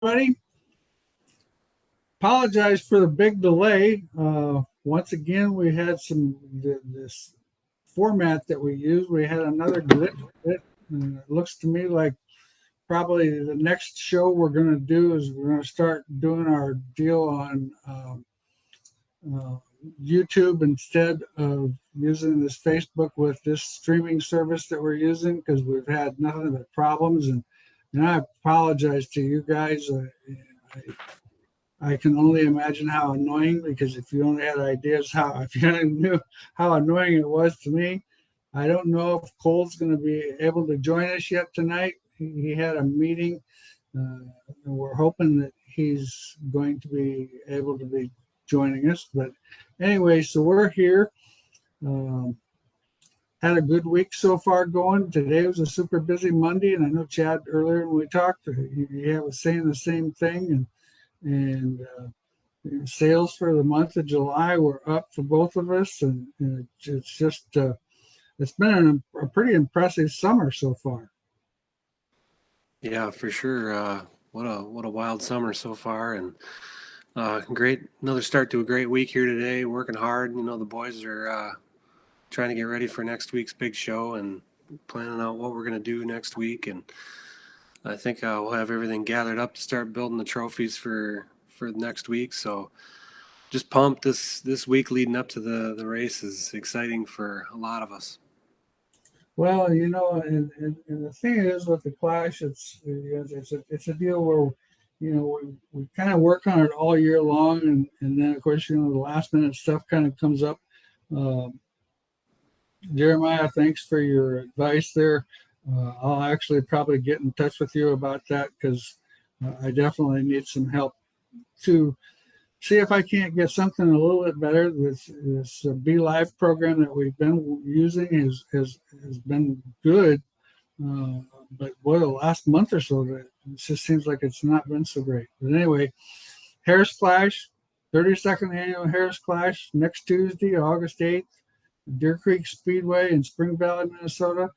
Buddy, apologize for the big delay. Once again, we had this format that we use. We had another glitch with it, and it looks to me like probably the next show we're going to do is we're going to start doing our deal on uh, YouTube instead of using this Facebook with this streaming service that we're using because we've had nothing but problems. And I apologize to you guys. I can only imagine how annoying, because if you only had ideas if you only knew how annoying it was to me. I don't know if Cole's going to be able to join us yet tonight. He had a meeting, and we're hoping that he's going to be able to be joining us. But anyway, so we're here. Had a good week so far going. Today was a super busy Monday, and I know Chad earlier when we talked, he was saying the same thing. And sales for the month of July were up for both of us, and it's just it's been a pretty impressive summer so far. Yeah, for sure. What a wild summer so far, and great, another start to a great week here today. Working hard. The boys are trying to get ready for next week's big show and planning out what we're going to do next week. And I think we'll have everything gathered up to start building the trophies for next week. So just pumped. This week leading up to the race is exciting for a lot of us. Well, and the thing is with the Clash, it's a deal where we kind of work on it all year long, and then of course the last minute stuff kind of comes up. Jeremiah, thanks for your advice there. I'll actually probably get in touch with you about that because I definitely need some help to see if I can't get something a little bit better. This Be Live program that we've been using has been good, but boy, the last month or so, it just seems like it's not been so great. But anyway, Harris Clash, 32nd Annual Harris Clash, next Tuesday, August 8th, Deer Creek Speedway in Spring Valley, Minnesota.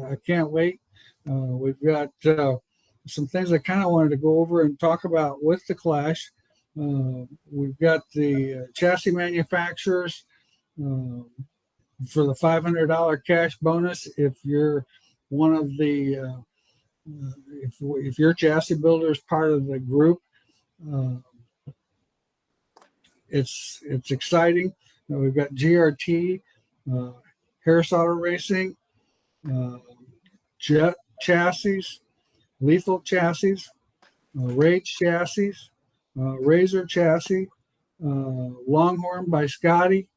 I can't wait. We've got some things I kind of wanted to go over and talk about with the Clash. We've got the chassis manufacturers for the $500 cash bonus. If you're one of the, if your chassis builder is part of the group, it's exciting. We've got GRT, Harris Auto Racing, Jet Chassis, Lethal Chassis, Rage Chassis, Razor Chassis, Longhorn by Scotty,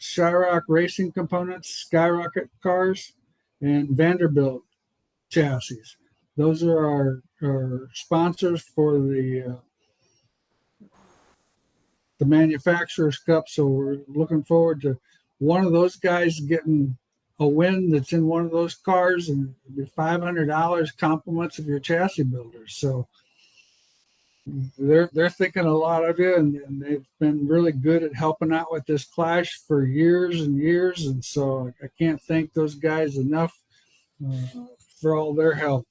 Shyrock Racing Components, Skyrocket Cars, and Vanderbilt Chassis. Those are our sponsors for the Manufacturers Cup. So we're looking forward to one of those guys getting a win that's in one of those cars, and the $500 compliments of your chassis builders. So they're thinking a lot of you, and they've been really good at helping out with this Clash for years and years. And so I can't thank those guys enough for all their help.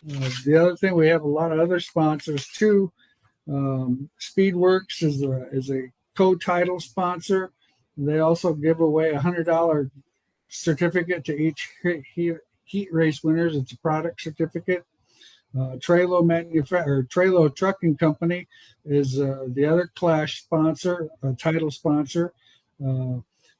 The other thing, we have a lot of other sponsors too. Speedworks is a co-title sponsor. They also give away $100 certificate to each heat race winners. It's a product certificate. Trailer Trucking Company is the other Clash sponsor, title sponsor.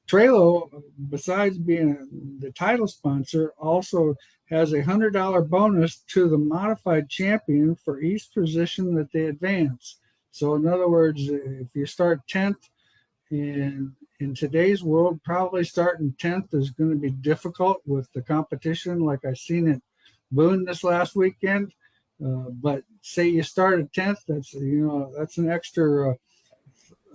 Trailer, besides being the title sponsor, also has a $100 bonus to the modified champion for each position that they advance. So in other words, if you start 10th, in today's world, probably starting 10th is going to be difficult with the competition like I seen at Boone this last weekend. But say you start at 10th, that's an extra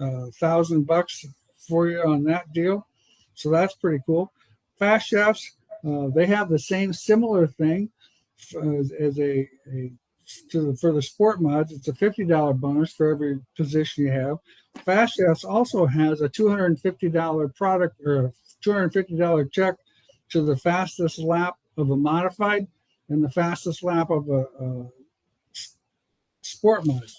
$1,000 for you on that deal. So that's pretty cool. Fast Chefs, they have the same similar thing as for the sport mods. It's a $50 bonus for every position you have. Fast Chefs also has a $250 product or a $250 check to the fastest lap of a modified and the fastest lap of a Sport Mod.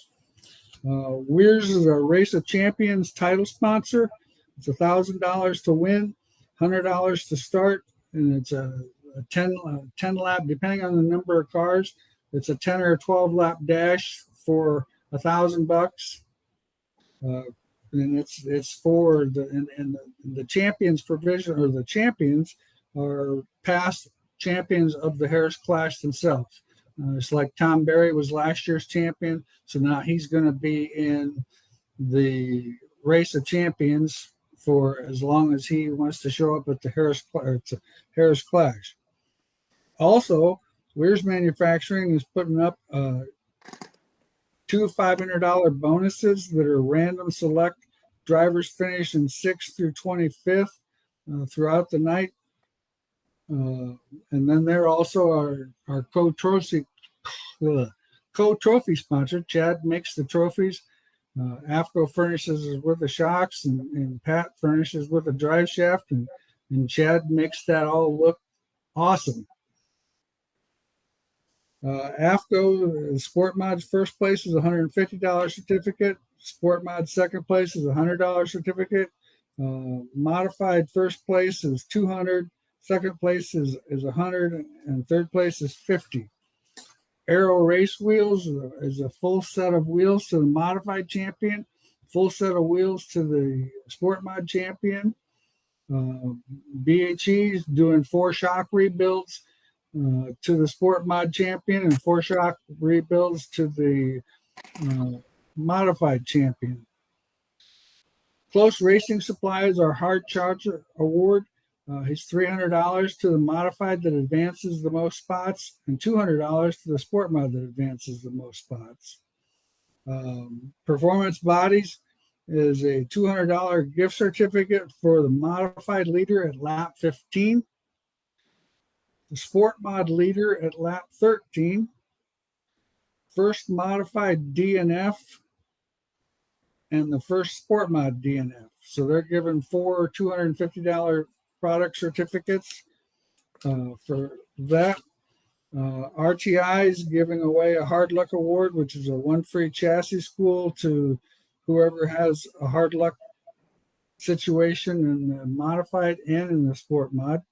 Weir's is a Race of Champions title sponsor. It's $1,000 to win, $100 to start, and it's a 10 lap, depending on the number of cars. It's a 10 or 12 lap dash for $1,000. And it's for the champions provision, or the champions are past champions of the Harris Clash themselves. It's like Tom Berry was last year's champion, so now he's going to be in the Race of Champions for as long as he wants to show up at the Harris Clash. Also, Weir's Manufacturing is putting up 2 $500 bonuses that are random select. Drivers finish in 6th through 25th throughout the night. And then they're also our co-trophy sponsor. Chad makes the trophies. AFCO furnishes with the shocks, and Pat furnishes with the drive shaft, and Chad makes that all look awesome. AFCO Sport Mod's first place is a $150 certificate. Sport Mod second place is a $100 certificate. Modified first place is $200. Second place is $100, and third place is $50. Aero Race Wheels is a full set of wheels to the Modified champion, full set of wheels to the Sport Mod champion. BHE is doing 4 shock rebuilds to the Sport Mod champion, and 4 shock rebuilds to the Modified champion. Close Racing Supplies, our Hard Charger Award. It's $300 to the Modified that advances the most spots, and $200 to the Sport Mod that advances the most spots. Performance Bodies is a $200 gift certificate for the Modified leader at lap 15, the Sport Mod leader at lap 13, first Modified DNF, and the first Sport Mod DNF. So they're giving 4 $250 product certificates for that. RTI is giving away a Hard Luck Award, which is a 1 free chassis school to whoever has a hard luck situation in the Modified and in the Sport Mod.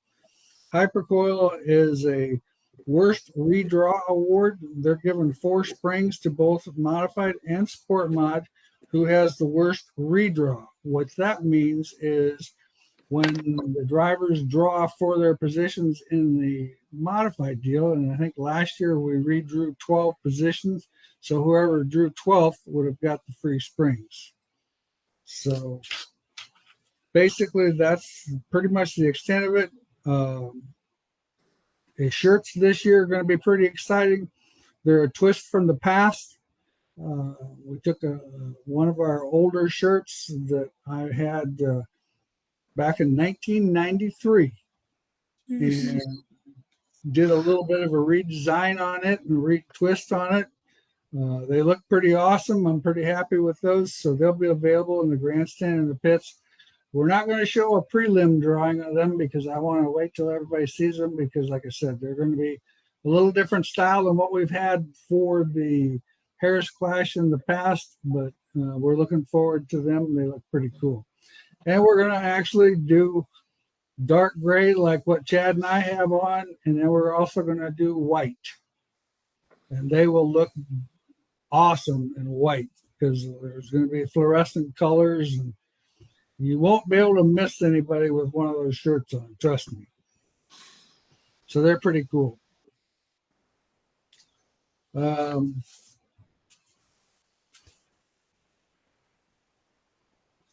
Hypercoil is a Worst Redraw Award. They're giving 4 springs to both Modified and Sport Mod who has the worst redraw. What that means is when the drivers draw for their positions in the Modified deal, and I think last year we redrew 12 positions, so whoever drew 12th would have got the free springs. So basically that's pretty much the extent of it. The shirts this year are going to be pretty exciting. They're a twist from the past. We took one of our older shirts that I had back in 1993 and did a little bit of a redesign on it and retwist on it. They look pretty awesome. I'm pretty happy with those. So they'll be available in the grandstand and the pits. We're not going to show a prelim drawing of them because I want to wait till everybody sees them, because like I said, they're going to be a little different style than what we've had for the Harris Clash in the past, but we're looking forward to them. They look pretty cool. And we're going to actually do dark gray like what Chad and I have on, and then we're also going to do white. And they will look awesome in white because there's going to be fluorescent colors, and you won't be able to miss anybody with one of those shirts on, trust me. So they're pretty cool.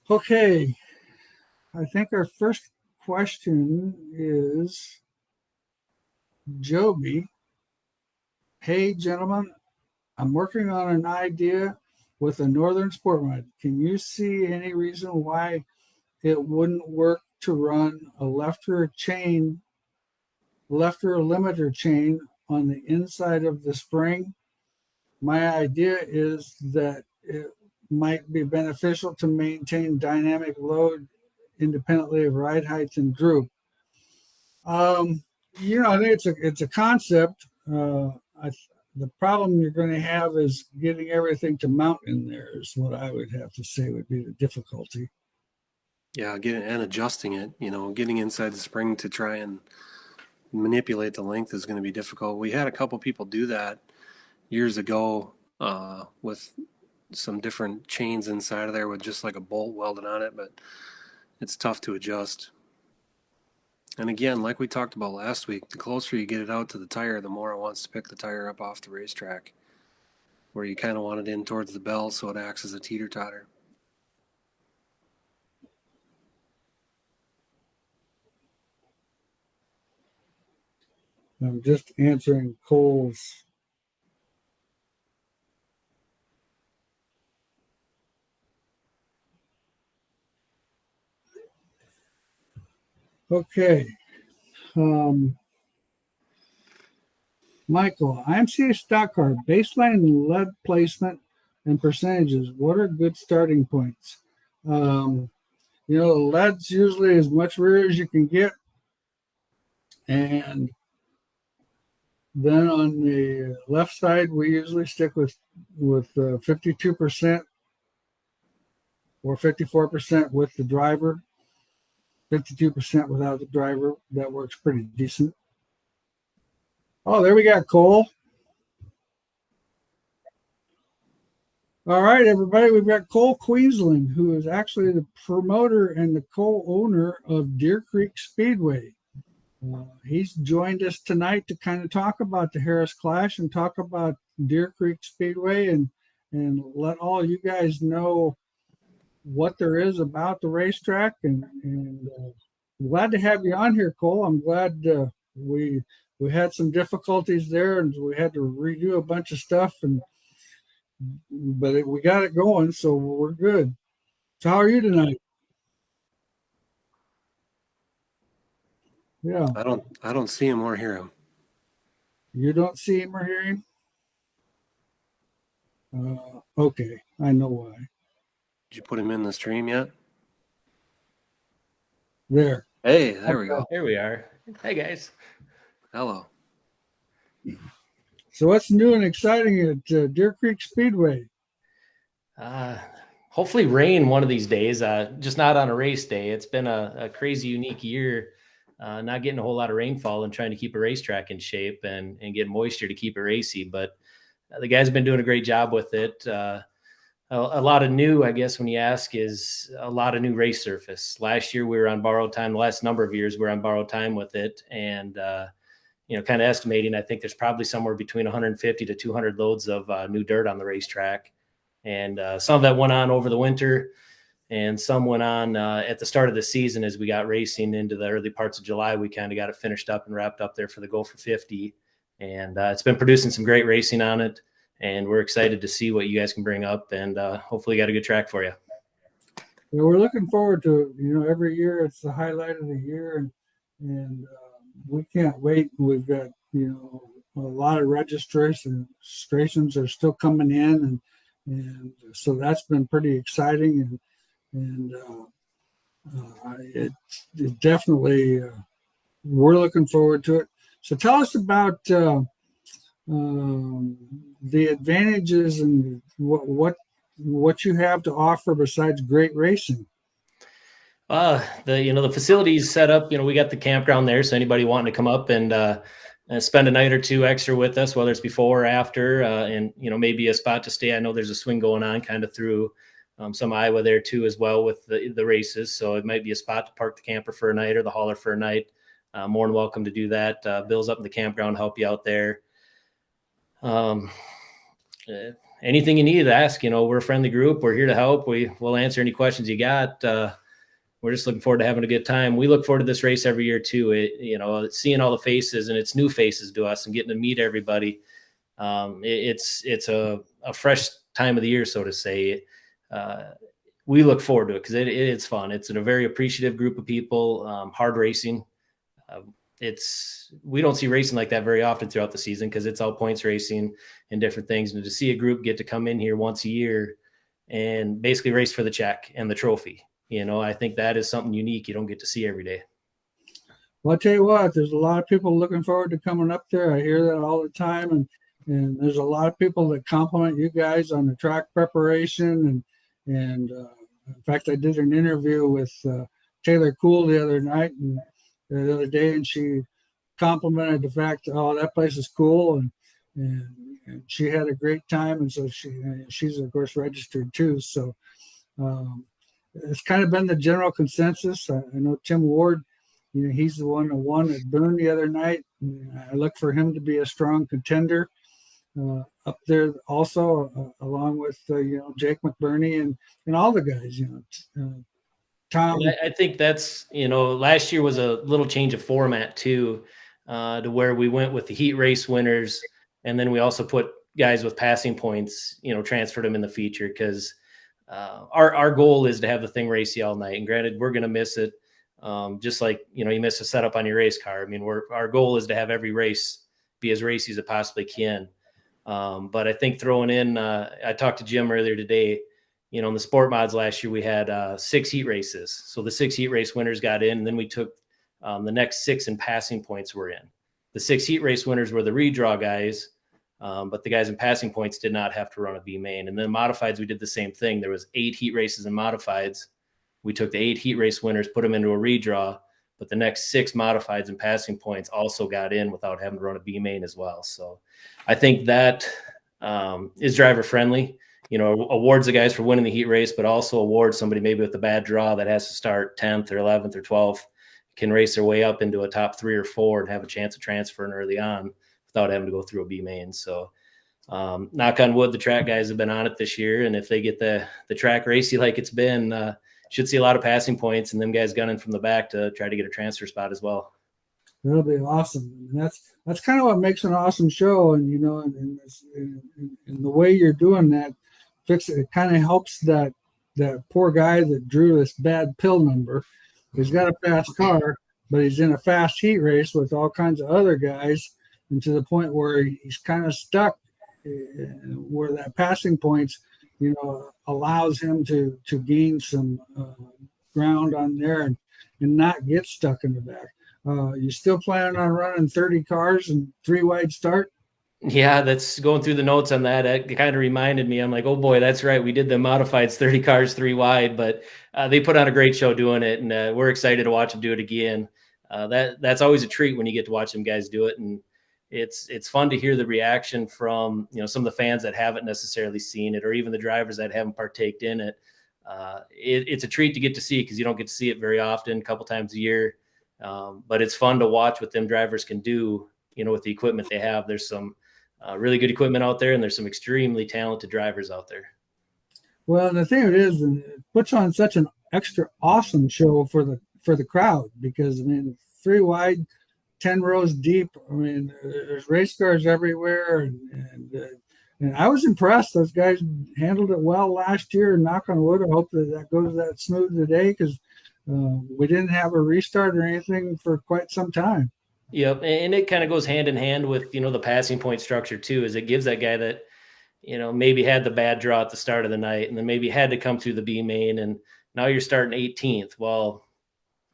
Okay, I think our first question is Joby. Hey, gentlemen, I'm working on an idea with a Northern Sport Mod. Can you see any reason why it wouldn't work to run a lefter limiter chain on the inside of the spring? My idea is that it might be beneficial to maintain dynamic load independently of ride height and droop. I think it's a concept. the problem you're going to have is getting everything to mount in there is what I would have to say would be the difficulty. Yeah, getting and adjusting it, getting inside the spring to try and manipulate the length is going to be difficult. We had a couple people do that years ago with some different chains inside of there with just like a bolt welded on it, but it's tough to adjust. And again, like we talked about last week, the closer you get it out to the tire, the more it wants to pick the tire up off the racetrack, where you kind of want it in towards the bell so it acts as a teeter-totter. I'm just answering Cole's. Okay. Michael, IMCA stock car, baseline lead placement and percentages. What are good starting points? Lead's usually as much rear as you can get. And then on the left side, we usually stick with 52% or 54% with the driver, 52% without the driver. That works pretty decent. Oh, there we got Cole. All right, everybody, we've got Cole Queensland, who is actually the promoter and the co-owner of Deer Creek Speedway. He's joined us tonight to kind of talk about the Harris Clash and talk about Deer Creek Speedway and let all you guys know what there is about the racetrack. And glad to have you on here, Cole. I'm glad we had some difficulties there and we had to redo a bunch of stuff, but we got it going, so we're good. So how are you tonight? Yeah. I don't see him or hear him. You don't see him or hear him? Okay, I know why. Did you put him in the stream yet? There. Hey, there we go. Here we are. Hey, guys. Hello. So what's new and exciting at Deer Creek Speedway? Hopefully rain one of these days, just not on a race day. It's been a crazy, unique year, not getting a whole lot of rainfall and trying to keep a racetrack in shape and get moisture to keep it racy. But the guys have been doing a great job with it. A lot of new, I guess, when you ask, is a lot of new race surface. Last year we were on borrowed time. The last number of years we were on borrowed time with it. And, kind of estimating, I think there's probably somewhere between 150 to 200 loads of new dirt on the racetrack. And some of that went on over the winter and some went on at the start of the season as we got racing into the early parts of July. We kind of got it finished up and wrapped up there for the Go for 50. And it's been producing some great racing on it. And we're excited to see what you guys can bring up and hopefully got a good track for you. Yeah, we're looking forward to it. Every year it's the highlight of the year and we can't wait. We've got, a lot of registrations are still coming in and so that's been pretty exciting and it definitely we're looking forward to it. So tell us about the advantages and what you have to offer besides great racing. The facility's set up. We got the campground there, so anybody wanting to come up and spend a night or two extra with us, whether it's before or after, and maybe a spot to stay. I know there's a swing going on kind of through some Iowa there too as well with the races, so it might be a spot to park the camper for a night or the hauler for a night. More than welcome to do that. Bill's up in the campground, help you out there. Anything you need, ask. We're a friendly group. We're here to help. We'll answer any questions you got. We're just looking forward to having a good time. We look forward to this race every year too. Seeing all the faces, and it's new faces to us, and getting to meet everybody. It's a fresh time of the year, so to say. We look forward to it because it's fun. It's a very appreciative group of people. Hard racing. We don't see racing like that very often throughout the season because it's all points racing and different things. And to see a group get to come in here once a year and basically race for the check and the trophy. I think that is something unique you don't get to see every day. Well, I'll tell you what, there's a lot of people looking forward to coming up there. I hear that all the time. And and there's a lot of people that compliment you guys on the track preparation. And in fact, I did an interview with Taylor Cool the other day, and she complimented the fact that, oh, that place is cool, and she had a great time, and so she's of course registered too. So it's kind of been the general consensus. I know Tim Ward, he's the one that won at Boone the other night. I look for him to be a strong contender up there also, along with Jake McBurney and all the guys. Tom. And I think that's last year was a little change of format too, to where we went with the heat race winners, and then we also put guys with passing points, transferred them in the feature because our goal is to have the thing racy all night. And granted, we're going to miss it, just like you miss a setup on your race car. I mean, our goal is to have every race be as racy as it possibly can. But I think throwing in, I talked to Jim earlier today. In the sport mods last year, we had 6 heat races. So the 6 heat race winners got in, and then we took the next 6 in passing points were in. The 6 heat race winners were the redraw guys, but the guys in passing points did not have to run a B main. And then modifieds, we did the same thing. There was 8 heat races in modifieds. We took the 8 heat race winners, put them into a redraw, but the next 6 modifieds and passing points also got in without having to run a B main as well. So I think that is driver friendly. Awards the guys for winning the heat race, but also awards somebody maybe with a bad draw that has to start 10th or 11th or 12th, can race their way up into a top 3 or 4 and have a chance of transferring early on without having to go through a B main. So knock on wood, the track guys have been on it this year. And if they get the track racy like it's been, should see a lot of passing points and them guys gunning from the back to try to get a transfer spot as well. That'll be awesome. And that's kind of what makes an awesome show. And, and the way you're doing that, it kind of helps that poor guy that drew this bad pill number. He's got a fast car, but he's in a fast heat race with all kinds of other guys, and to the point where he's kind of stuck, where that passing points, allows him to gain some ground on there and not get stuck in the back. You still planning on running 30 cars and 3 wide start? Yeah, that's going through the notes on that. It kind of reminded me. I'm like, oh boy, that's right. We did the modifieds 30 cars, 3 wide, but they put on a great show doing it, and we're excited to watch them do it again. That's always a treat when you get to watch them guys do it, and it's fun to hear the reaction from some of the fans that haven't necessarily seen it, or even the drivers that haven't partaked in it. It's a treat to get to see because you don't get to see it very often, a couple times a year. But it's fun to watch what them drivers can do, with the equipment they have. There's some really good equipment out there, and there's some extremely talented drivers out there. Well, the thing is, it puts on such an extra awesome show for the crowd because, 3 wide, 10 rows deep. There's race cars everywhere, and I was impressed. Those guys handled it well last year. Knock on wood. I hope that goes that smooth today because we didn't have a restart or anything for quite some time. Yep, and it kind of goes hand in hand with the passing point structure too, is it gives that guy that maybe had the bad draw at the start of the night and then maybe had to come through the B main, and now you're starting 18th. Well,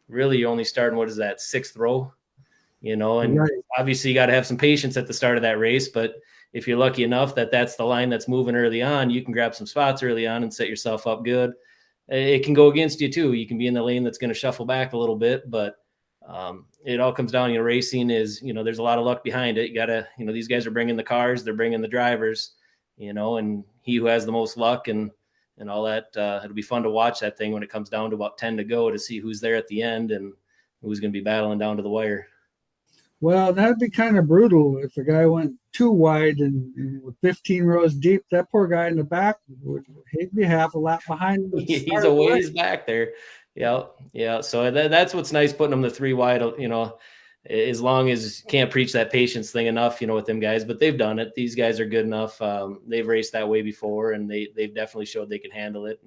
really, you're only starting, what is that, 6th row? And right. Obviously you got to have some patience at the start of that race, but if you're lucky enough that that's the line that's moving early on, you can grab some spots early on and set yourself up good. It can go against you too. You can be in the lane that's going to shuffle back a little bit, but it all comes down, racing is, there's a lot of luck behind it. You got to, these guys are bringing the cars, they're bringing the drivers, and he who has the most luck and all that, it'll be fun to watch that thing when it comes down to about 10 to go to see who's there at the end and who's going to be battling down to the wire. Well, that'd be kind of brutal if a guy went 2 wide and with 15 rows deep. That poor guy in the back he'd be half a lap behind. He's a ways back there. Yeah. So that's what's nice putting them the 3 wide. As long as you can't preach that patience thing enough, with them guys. But they've done it. These guys are good enough. They've raced that way before, and they've definitely showed they can handle it.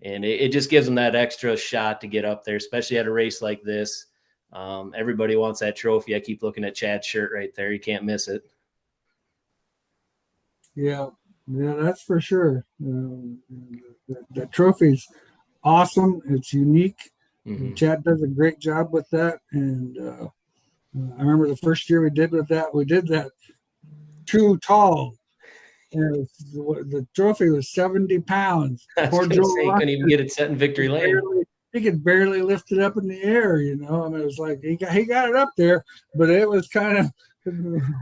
And it just gives them that extra shot to get up there, especially at a race like this. Everybody wants that trophy. I keep looking at Chad's shirt right there. You can't miss it. Yeah, that's for sure. The trophy's awesome. It's unique. Mm-hmm. Chad does a great job with that. And I remember the first year we did that too tall. And the trophy was 70 pounds. I was Poor going to Joe say, couldn't even get it set in victory lane. He could barely lift it up in the air, you know. I mean, it was like he got it up there, but it was kind of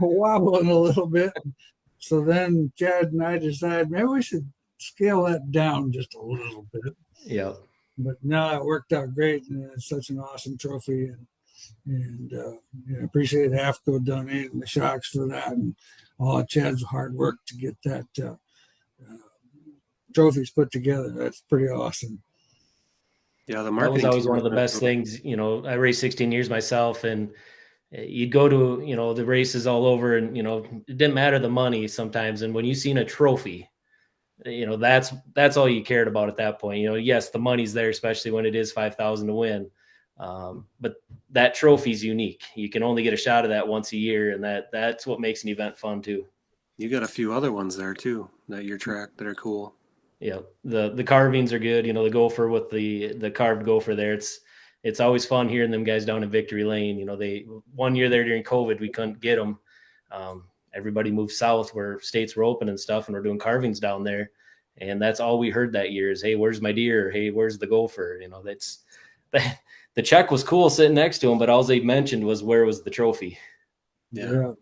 wobbling a little bit. So then Chad and I decided maybe we should scale that down just a little bit. Yeah. But no, it worked out great, and it's such an awesome trophy. And I appreciate AFCO donating the shocks for that, and all of Chad's hard work to get that trophies put together. That's pretty awesome. Yeah, the That marketing was always team one of the best things. You know, I raced 16 years myself, and you'd go to, you know, the races all over, and, you know, it didn't matter the money sometimes. And when you seen a trophy, you know, that's all you cared about at that point. You know, yes, the money's there, especially when it is 5,000 to win. But that trophy's unique. You can only get a shot of that once a year, and that's what makes an event fun too. You got a few other ones there too that your track that are cool. Yeah, the carvings are good. You know, the gopher with the carved gopher there. It's always fun hearing them guys down in Victory Lane. You know, one year there during COVID, we couldn't get them. Everybody moved south where states were open and stuff, and we're doing carvings down there. And that's all we heard that year is, hey, where's my deer? Hey, where's the gopher? You know, the check was cool sitting next to him, but all they mentioned was where was the trophy. Yeah.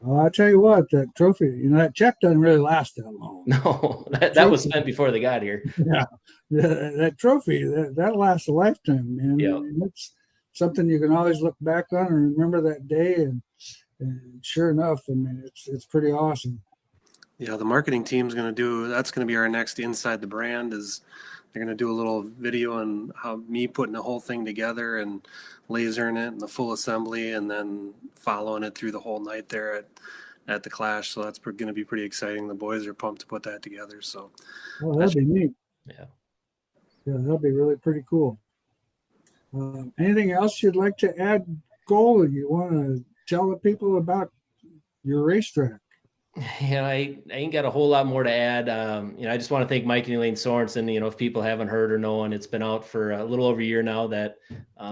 Well, I tell you what, that trophy, you know, that check doesn't really last that long. No, that was spent before they got here. Yeah. That trophy, that lasts a lifetime, man. Yeah. I mean, it's something you can always look back on and remember that day. And sure enough, I mean, it's pretty awesome. Yeah, the marketing team's that's going to be our next Inside the Brand. Is they're going to do a little video on how me putting the whole thing together and lasering it and the full assembly, and then following it through the whole night there at the Clash. So that's going to be pretty exciting. The boys are pumped to put that together. So, well, that'd be neat. Yeah, that'll be really pretty cool. Anything else you'd like to add, Cole? You want to tell the people about your racetrack? Yeah, I ain't got a whole lot more to add. You know, I just want to thank Mike and Elaine Sorensen. You know, if people haven't heard or known, it's been out for a little over a year now that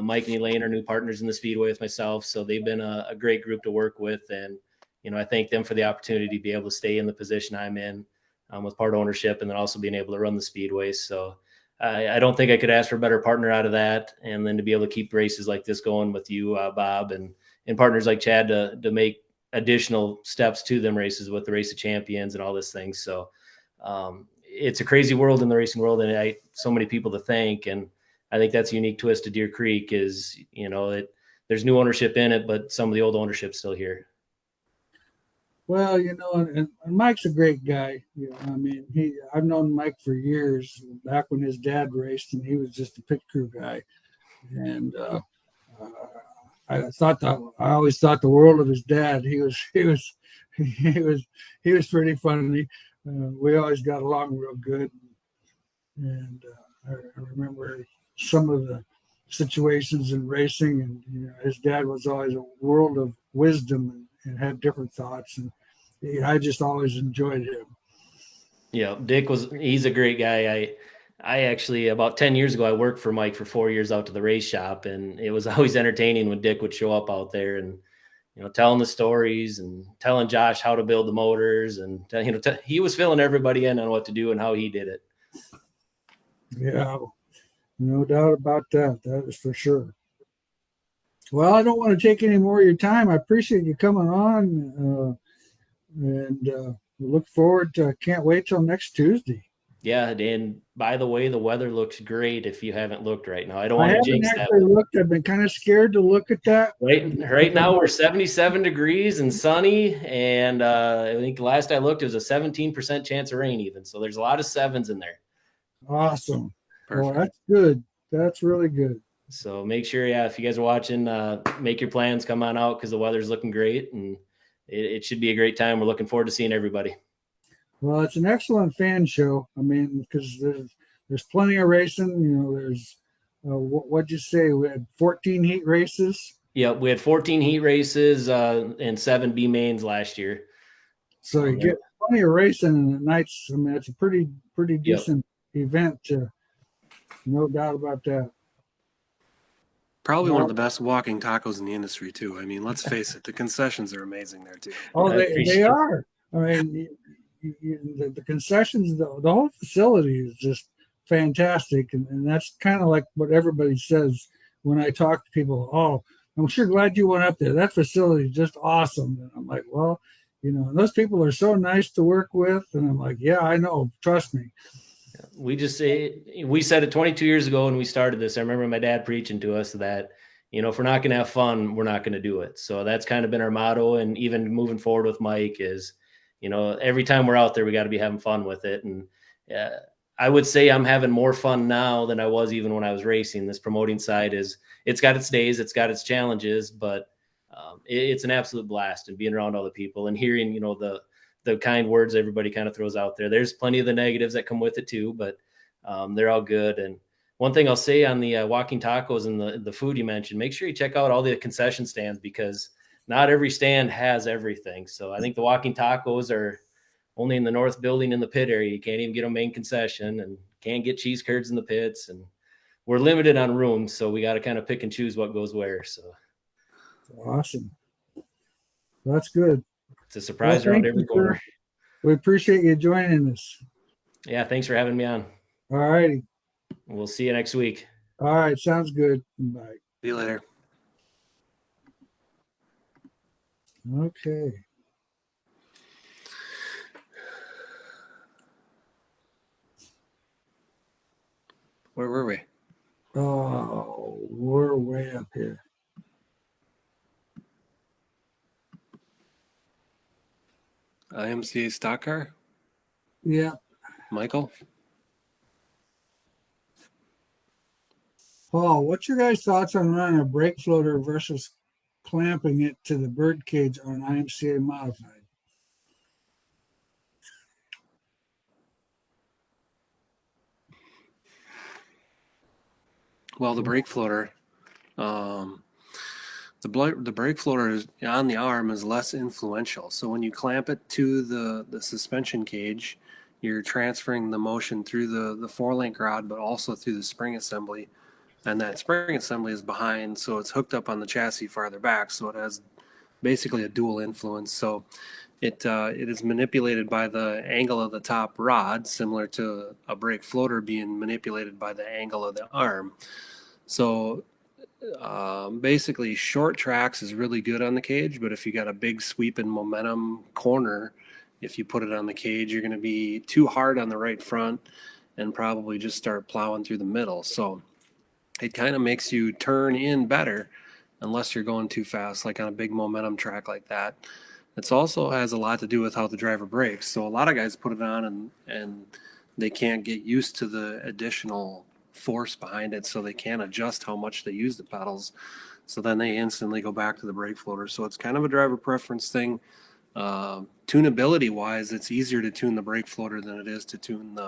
Mike and Elaine are new partners in the Speedway with myself. So they've been a great group to work with. And, you know, I thank them for the opportunity to be able to stay in the position I'm in with part ownership, and then also being able to run the Speedway. So I don't think I could ask for a better partner out of that. And then to be able to keep races like this going with you, Bob, and partners like Chad to make additional steps to them races with the Race of Champions and all this thing. So it's a crazy world in the racing world, and so many people to thank. And I think that's a unique twist to Deer Creek is, you know, there's new ownership in it, but some of the old ownership's still here. Well, you know, and Mike's a great guy. You know, I mean, I've known Mike for years, back when his dad raced, and he was just a pit crew guy. And I always thought the world of his dad. He was pretty funny. We always got along real good. And I remember some of the situations in racing, and you know, his dad was always a world of wisdom and had different thoughts, and I just always enjoyed him. Yeah, he's a great guy. I actually, about 10 years ago, I worked for Mike for 4 years out to the race shop, and it was always entertaining when Dick would show up out there and, you know, telling the stories and telling Josh how to build the motors, and, you know, he was filling everybody in on what to do and how he did it. Yeah, no doubt about that. That is for sure. Well, I don't want to take any more of your time. I appreciate you coming on, and look forward to. Can't wait till next Tuesday. Yeah, and by the way, the weather looks great if you haven't looked right now. I don't want to jinx that. Looked. I've been kind of scared to look at that. Right now we're 77 degrees and sunny, and I think last I looked, it was a 17% chance of rain even. So there's a lot of sevens in there. Awesome. Perfect. Well, that's good. That's really good. So make sure, if you guys are watching, make your plans, come on out because the weather's looking great, and it should be a great time. We're looking forward to seeing everybody. Well, it's an excellent fan show. I mean, because there's plenty of racing. You know, there's what'd you say? We had 14 heat races. Yeah, we had 14 heat races and 7 B mains last year. So you get plenty of racing, and the nights. I mean, it's a pretty decent event. No doubt about that. Probably one of the best walking tacos in the industry too. I mean, let's face it, the concessions are amazing there too. Oh, I they appreciate are. I mean, the concessions, the whole facility is just fantastic, and that's kind of like what everybody says when I talk to people. Oh, I'm sure glad you went up there. That facility is just awesome. And I'm like, well, those people are so nice to work with, and I'm like, yeah, I know. Trust me. We said it 22 years ago when we started this. I remember my dad preaching to us that, if we're not going to have fun, we're not going to do it. So that's kind of been our motto. And even moving forward with Mike is, every time we're out there, we got to be having fun with it. And I would say I'm having more fun now than I was even when I was racing. This promoting side it's got its days, it's got its challenges, but it's an absolute blast, and being around all the people and hearing, the kind words everybody kind of throws out there. There's plenty of the negatives that come with it too, but they're all good. And one thing I'll say on the walking tacos and the food you mentioned, make sure you check out all the concession stands, because not every stand has everything. So I think the walking tacos are only in the north building in the pit area. You can't even get a main concession, and can't get cheese curds in the pits. And we're limited on room, so we got to kind of pick and choose what goes where. So Awesome. That's good. it's a surprise around every corner. We appreciate you joining us. Yeah, thanks for having me on. All righty. We'll see you next week. All right. Sounds good. Bye. See you later. Okay. Where were we? Oh, we're way up here. IMCA stock car? Yeah. Michael? Paul, what's your guys' thoughts on running a brake floater versus clamping it to the bird cage on IMCA modified? Well, the brake floater, the brake floater is on the arm is less influential. So when you clamp it to the suspension cage, you're transferring the motion through the four-link rod, but also through the spring assembly. And that spring assembly is behind, so it's hooked up on the chassis farther back. So it has basically a dual influence. So it is manipulated by the angle of the top rod, similar to a brake floater being manipulated by the angle of the arm. So basically short tracks is really good on the cage, but if you got a big sweeping momentum corner, if you put it on the cage, you're going to be too hard on the right front and probably just start plowing through the middle. So it kind of makes you turn in better unless you're going too fast, like on a big momentum track like that. It also has a lot to do with how the driver brakes. So a lot of guys put it on and they can't get used to the additional force behind it, so they can't adjust how much they use the pedals. So then they instantly go back to the brake floater. So it's kind of a driver preference thing. Tunability wise, it's easier to tune the brake floater than it is to tune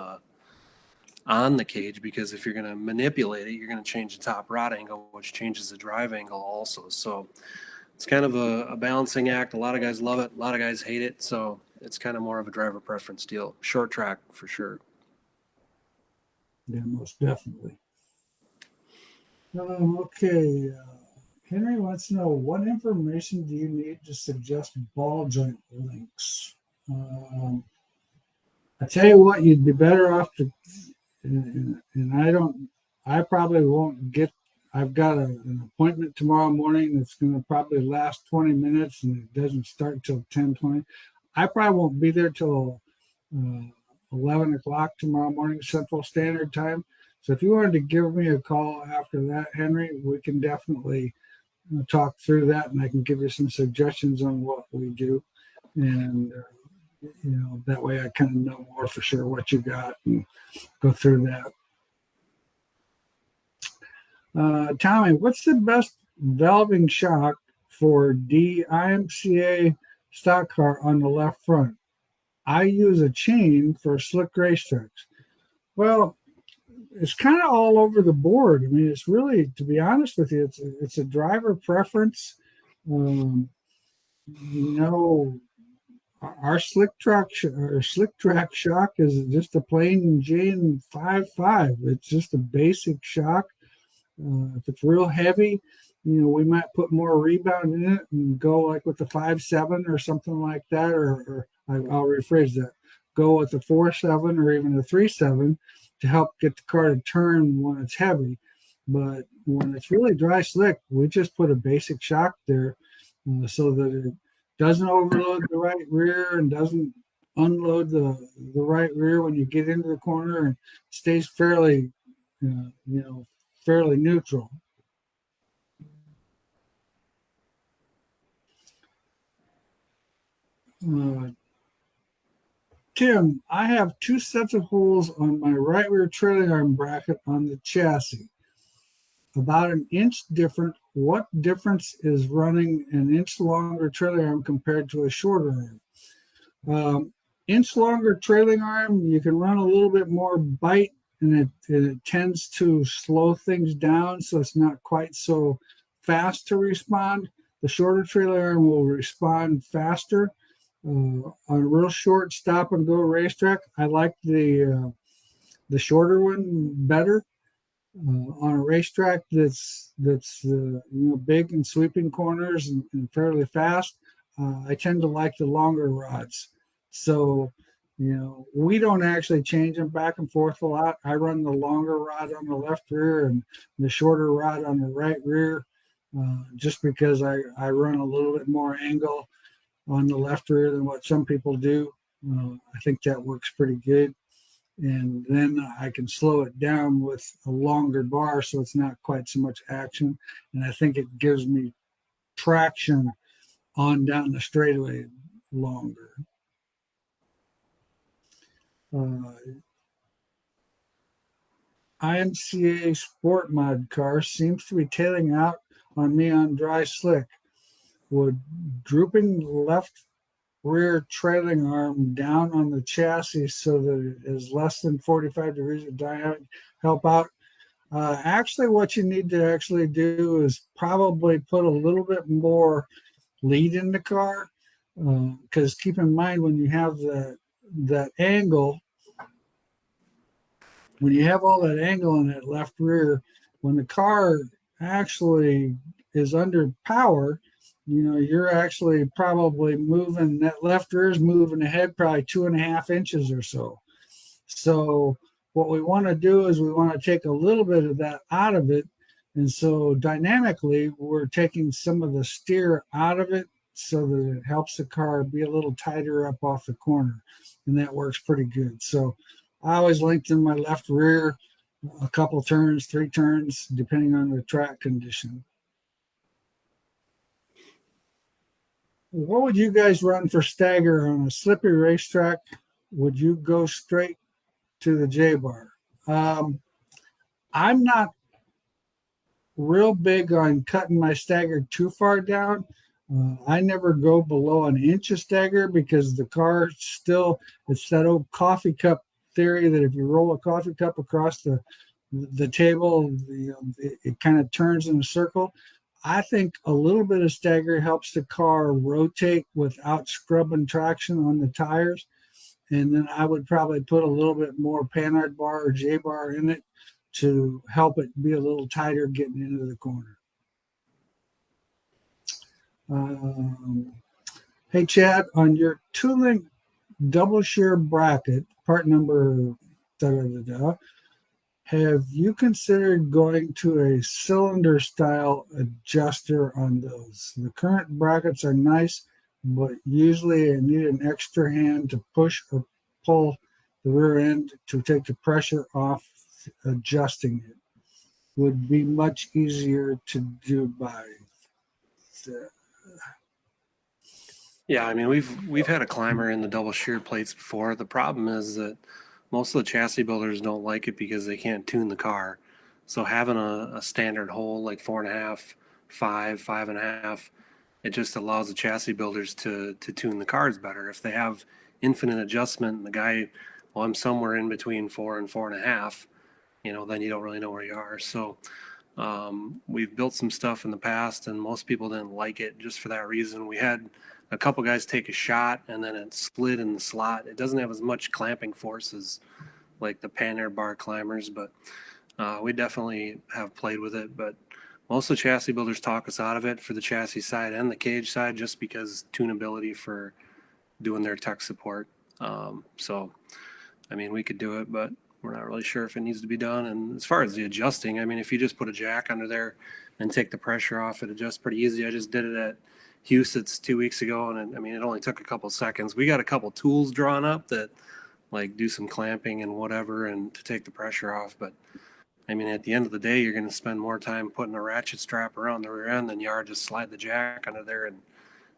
on the cage, because if you're going to manipulate it, you're going to change the top rod angle, which changes the drive angle also. So it's kind of a balancing act. A lot of guys love it, a lot of guys hate it. So it's kind of more of a driver preference deal. Short track for sure. Yeah, most definitely. Okay. Henry wants to know, what information do you need to suggest ball joint links? I tell you what, you'd be better off to, and I probably won't get, I've got an appointment tomorrow morning that's going to probably last 20 minutes and it doesn't start till 10:20. I probably won't be there till 11 o'clock tomorrow morning, Central Standard Time. So if you wanted to give me a call after that, Henry, we can definitely talk through that, and I can give you some suggestions on what we do. And, that way I kind of know more for sure what you got and go through that. Tommy, what's the best valving shock for IMCA stock car on the left front? I use a chain for slick racetracks. Well, it's kind of all over the board. I mean, it's really, to be honest with you, it's a driver preference. Our slick track shock is just a plain Jane 5.5. It's just a basic shock. If it's real heavy, we might put more rebound in it and go like with the 5.7 or something like that, or I'll rephrase that, go with the 4.7 or even the 3.7 to help get the car to turn when it's heavy. But when it's really dry slick, we just put a basic shock there so that it doesn't overload the right rear and doesn't unload the right rear when you get into the corner, and stays fairly, fairly neutral. Tim, I have 2 sets of holes on my right rear trailing arm bracket on the chassis, about an inch different. What difference is running an inch longer trailing arm compared to a shorter arm? Inch longer trailing arm, you can run a little bit more bite, and it tends to slow things down, so it's not quite so fast to respond. The shorter trailing arm will respond faster. On a real short stop and go racetrack, I like the shorter one better. On a racetrack that's big and sweeping corners and fairly fast, I tend to like the longer rods. So, we don't actually change them back and forth a lot. I run the longer rod on the left rear and the shorter rod on the right rear, just because I run a little bit more angle on the left rear than what some people do. I think that works pretty good. And then I can slow it down with a longer bar so it's not quite so much action. And I think it gives me traction on down the straightaway longer. IMCA Sport Mod car seems to be tailing out on me on dry slick. Would drooping left rear trailing arm down on the chassis so that it is less than 45 degrees of diameter help out? Actually, what you need to actually do is probably put a little bit more lead in the car, because keep in mind when you have that angle, when you have all that angle in that left rear, when the car actually is under power, you're actually probably moving, that left rear is moving ahead probably 2.5 inches or so. So what we want to do is we want to take a little bit of that out of it. And so dynamically, we're taking some of the steer out of it so that it helps the car be a little tighter up off the corner. And that works pretty good. So I always lengthen my left rear a couple turns, 3 turns, depending on the track condition. What would you guys run for stagger on a slippy racetrack? Would you go straight to the J-bar? I'm not real big on cutting my stagger too far down. I never go below an inch of stagger because the car still, it's that old coffee cup theory that if you roll a coffee cup across the table, it kind of turns in a circle. I think a little bit of stagger helps the car rotate without scrubbing traction on the tires. And then I would probably put a little bit more Panhard bar or J bar in it to help it be a little tighter getting into the corner. Hey, Chad, on your 2-link double shear bracket, part number have you considered going to a cylinder style adjuster on those? The current brackets are nice, but usually I need an extra hand to push or pull the rear end to take the pressure off adjusting it. Would be much easier to do by Yeah, I mean we've had a climber in the double shear plates before. The problem is that most of the chassis builders don't like it because they can't tune the car. So having a standard hole like 4.5, 5.5, it just allows the chassis builders to tune the cars better. If they have infinite adjustment and the guy, well, I'm somewhere in between 4 and 4.5, then you don't really know where you are. So we've built some stuff in the past and most people didn't like it just for that reason. We had a couple guys take a shot and then it slid in the slot. It doesn't have as much clamping force as like the Panhard bar climbers, but We definitely have played with it, but most of the chassis builders talk us out of it for the chassis side and the cage side, just because tunability for doing their tech support. So, I mean, we could do it, but we're not really sure if it needs to be done. And as far as the adjusting, I mean, if you just put a jack under there and take the pressure off, it adjusts pretty easy. I just did it at Huset's 2 weeks ago, and I mean, it only took a couple seconds. We got a couple tools drawn up that like do some clamping and whatever, and to take the pressure off. But I mean, at the end of the day, you're going to spend more time putting a ratchet strap around the rear end than you are just slide the jack under there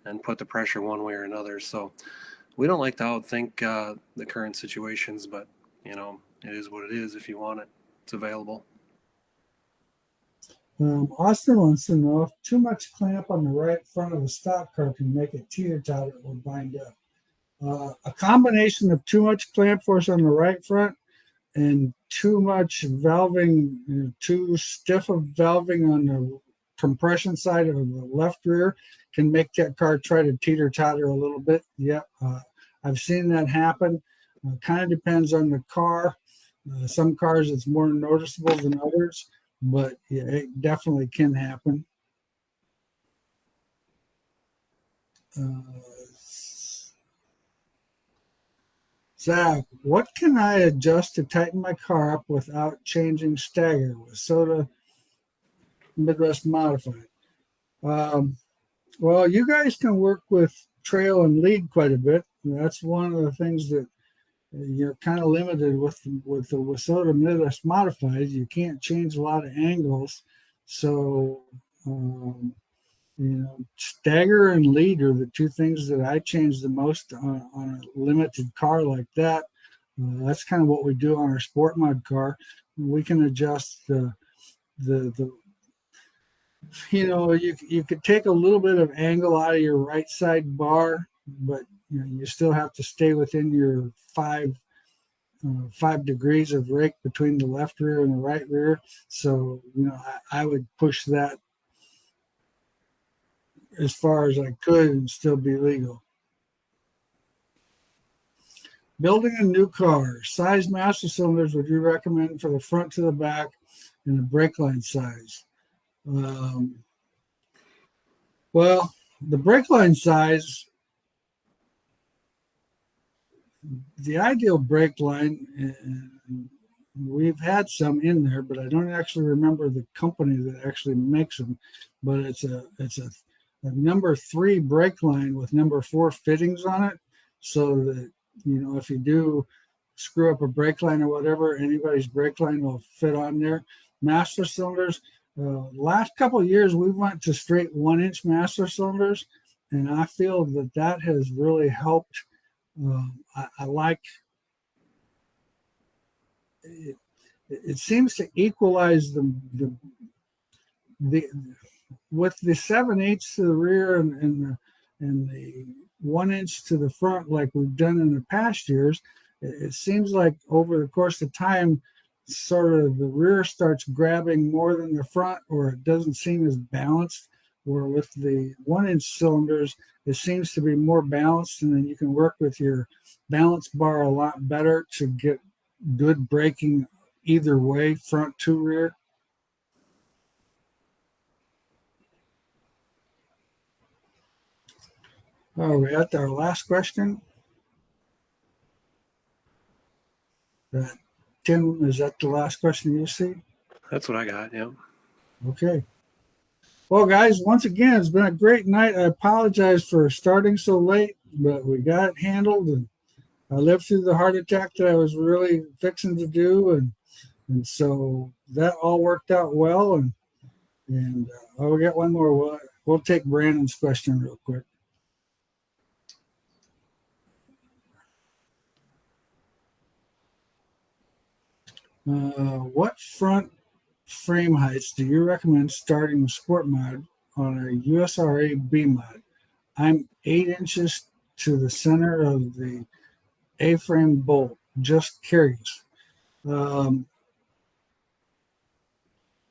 and put the pressure one way or another. So we don't like to outthink the current situations, but you know, it is what it is. If you want it, it's available. Austin wants to know if too much clamp on the right front of the stock car can make it teeter-totter or bind up. A combination of too much clamp force on the right front and too much valving, too stiff of valving on the compression side of the left rear can make that car try to teeter-totter a little bit. Yep, I've seen that happen. Kind of depends on the car. Some cars it's more noticeable than others, but yeah, it definitely can happen. Zach, what can I adjust to tighten my car up without changing stagger with Soda Midwest Modified? Well, you guys can work with trail and lead quite a bit. That's one of the things that you're kind of limited with the Wasota Midwest Modified. You can't change a lot of angles. So, stagger and lead are the two things that I change the most on a limited car like that. That's kind of what we do on our sport mod car. We can adjust you could take a little bit of angle out of your right side bar, but you still have to stay within your 5 degrees of rake between the left rear and the right rear. So I would push that as far as I could and still be legal. Building a new car, size master cylinders would you recommend for the front to the back and the brake line size? Well, the brake line size, the ideal brake line, we've had some in there, but I don't actually remember the company that actually makes them. But it's a number 3 brake line with number 4 fittings on it, so that if you do screw up a brake line or whatever, anybody's brake line will fit on there. Master cylinders. Last couple of years, we went to straight 1-inch master cylinders, and I feel that has really helped. I like it. It seems to equalize the with the 7/8 to the rear and the 1-inch to the front, like we've done in the past years. It seems like over the course of time, sort of the rear starts grabbing more than the front, or it doesn't seem as balanced. Where with the 1-inch cylinders, it seems to be more balanced, and then you can work with your balance bar a lot better to get good braking either way, front to rear. Oh, we at our last question. Tim, is that the last question you see? That's what I got. Yeah. Okay. Well, guys, once again, it's been a great night. I apologize for starting so late, but we got it handled, and I lived through the heart attack that I was really fixing to do, and so that all worked out well. And we got one more. We'll take Brandon's question real quick. What front frame heights do you recommend starting sport mod on a USRA B mod? I'm 8 inches to the center of the A-frame bolt. Just curious. Well,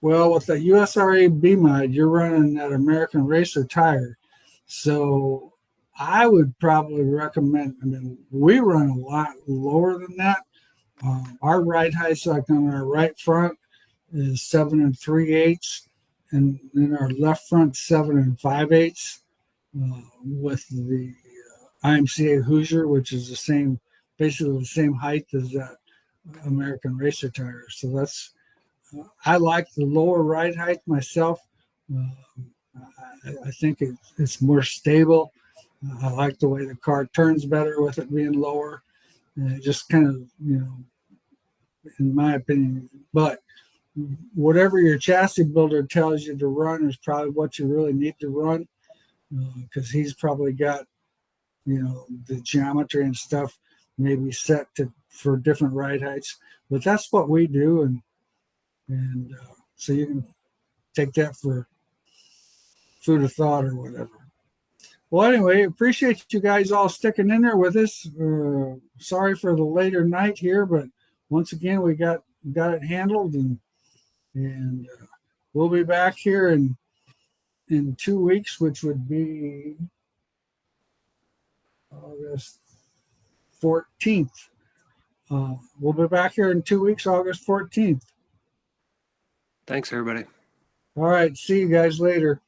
with the USRA B mod, you're running that American Racer tire. So I would probably recommend, we run a lot lower than that. Our ride heights, like on our right front, is 7 3/8, and then our left front 7 5/8, with the IMCA Hoosier, which is basically the same height as that American Racer tire. So that's I like the lower ride height myself. I think it's more stable. I like the way the car turns better with it being lower. And it just kind of, in my opinion, but whatever your chassis builder tells you to run is probably what you really need to run, because he's probably got, the geometry and stuff maybe set for different ride heights. But that's what we do, and so you can take that for food of thought or whatever. Well, anyway, appreciate you guys all sticking in there with us. Sorry for the later night here, but once again, we got it handled, and we'll be back here in 2 weeks, which would be August 14th. We'll be back here in 2 weeks, August 14th. Thanks, everybody. All right. See you guys later.